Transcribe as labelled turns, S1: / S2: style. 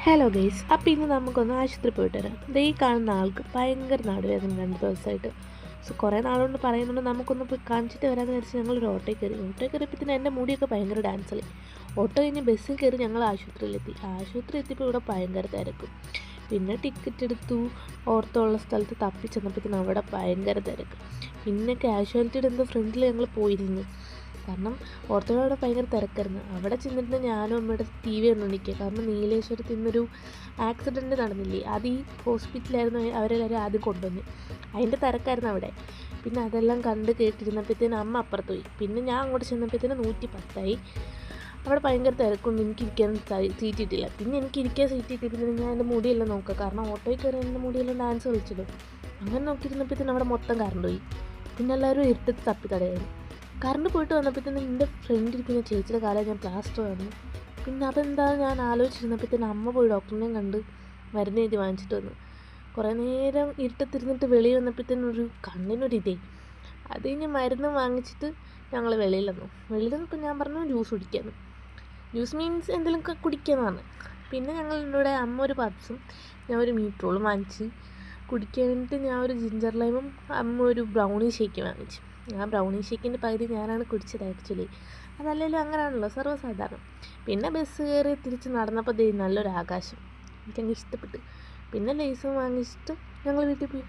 S1: Hello guys, അപ്പോൾ ഇന്ന് നമുക്കൊന്ന് ആശുപത്രി പോയിട്ട് വരാം. ഈ കാണുന്ന ആൾക്ക് ഭയങ്കര നടുവേദന 2 ദിവസമായിട്ട്. കുറേ നാളുകൊണ്ട് പറയുന്നുണ്ട് നമുക്കൊന്ന് പോയി കാണിച്ചിട്ട് വരാമെന്ന് വെച്ചാൽ ഞങ്ങളൊരു ഓട്ടോയിൽ കയറിയപ്പോഴത്തേന് എൻ്റെ മുടിയൊക്കെ ഭയങ്കര ഡാൻസളി. ഓട്ടോ കഴിഞ്ഞ് ബസ്സിൽ കയറി ഞങ്ങൾ ആശുപത്രി എത്തിയപ്പോൾ ഇവിടെ ഭയങ്കര തിരക്കും. പിന്നെ ടിക്കറ്റ് എടുത്തു, ഓർത്തുള്ള സ്ഥലത്ത് തപ്പി ചെന്നപ്പോഴത്തേന് അവിടെ ഭയങ്കര തിരക്ക്. പിന്നെ കാഷ്വാലിറ്റിയുടെ എന്തോ ഫ്രണ്ടിൽ ഞങ്ങൾ പോയിരുന്നു, കാരണം ഓർത്തോടെ ഭയങ്കര തിരക്കായിരുന്നു. അവിടെ ചെന്നിട്ട് ഞാനും അമ്മയുടെ ടി വി കണ്ടുകൊണ്ടിരിക്കുക. കാരണം നീലേശ്വരത്ത് ഇന്നൊരു ആക്സിഡൻറ്റ് നടന്നില്ലേ, അത് ഈ ഹോസ്പിറ്റലായിരുന്നു അവരെല്ലാവരും ആദ്യം കൊണ്ടുവന്ന്. അതിൻ്റെ തിരക്കായിരുന്നു അവിടെ. പിന്നെ അതെല്ലാം കണ്ട് കേട്ടിരുന്നപ്പോഴത്തേനും അമ്മ അപ്പുറത്ത് പോയി. പിന്നെ ഞാൻ അങ്ങോട്ട് ചെന്നപ്പോഴത്തേനും 110 അവിടെ ഭയങ്കര തിരക്കൊന്നും എനിക്കിരിക്കാൻ സീറ്റ് കിട്ടിയില്ല. പിന്നെ എനിക്കിരിക്കാൻ സീറ്റ് കിട്ടി. പിന്നെ ഞാൻ എൻ്റെ മുടിയെല്ലാം നോക്കുക, കാരണം ഓട്ടോയിൽ കയറി എൻ്റെ മുടിയെല്ലാം ഡാൻസ് കളിച്ചല്ലോ. അങ്ങനെ നോക്കിയിരുന്നപ്പോഴത്തേനും അവിടെ മൊത്തം കറണ്ട് പോയി. പിന്നെ എല്ലാവരും ഇരുട്ടത്ത് തപ്പിത്തടയായിരുന്നു. കറണ്ട് പോയിട്ട് വന്നപ്പോഴത്തേനും എൻ്റെ ഫ്രണ്ട് ഇരിക്കുന്ന ചേച്ചിയുടെ കാലം ഞാൻ പ്ലാസ്റ്റർ വന്നു. പിന്നെ അതെന്താ ഞാൻ ആലോചിച്ചിരുന്നപ്പോഴത്തേനും അമ്മ പോയി ഡോക്ടറിനെയും കണ്ട് മരുന്ന് എഴുതി വാങ്ങിച്ചിട്ട് വന്നു. കുറേ നേരം ഇരുട്ടത്തിരുന്നിട്ട് വെളിയിൽ വന്നപ്പോഴത്തേനും ഒരു കണ്ണിനൊരിതേ. അത് കഴിഞ്ഞ് മരുന്ന് വാങ്ങിച്ചിട്ട് ഞങ്ങൾ വെളിയിൽ വന്നപ്പോൾ ഞാൻ പറഞ്ഞു ജ്യൂസ് കുടിക്കാമെന്ന്. ജ്യൂസ് മീൻസ് എന്തെങ്കിലുമൊക്കെ കുടിക്കാമെന്നാണ്. പിന്നെ ഞങ്ങളുടെ കൂടെ അമ്മ ഒരു പപ്സും ഞാൻ ഒരു മീറ്റ് റോളും വാങ്ങിച്ച് കുടിക്കാൻ വേണ്ടിയിട്ട് ഞാൻ ഒരു ജിഞ്ചർ ലൈമും അമ്മ ഒരു ബ്രൗണി ഷേക്ക് വാങ്ങിച്ചു. ആ ബ്രൗണി ഷേക്കിൻ്റെ പകുതി ഞാനാണ് കുടിച്ചത് ആക്ച്വലി. അതല്ലെങ്കിലും അങ്ങനെയാണല്ലോ, സർവ്വസാധാരണം. പിന്നെ ബസ് കയറി തിരിച്ച് നടന്നപ്പോൾ നല്ലൊരു ആകാശം, എനിക്കങ്ങ് ഇഷ്ടപ്പെട്ടു. പിന്നെ ലേസും വാങ്ങിച്ചിട്ട് ഞങ്ങൾ വീട്ടിൽ പോയി.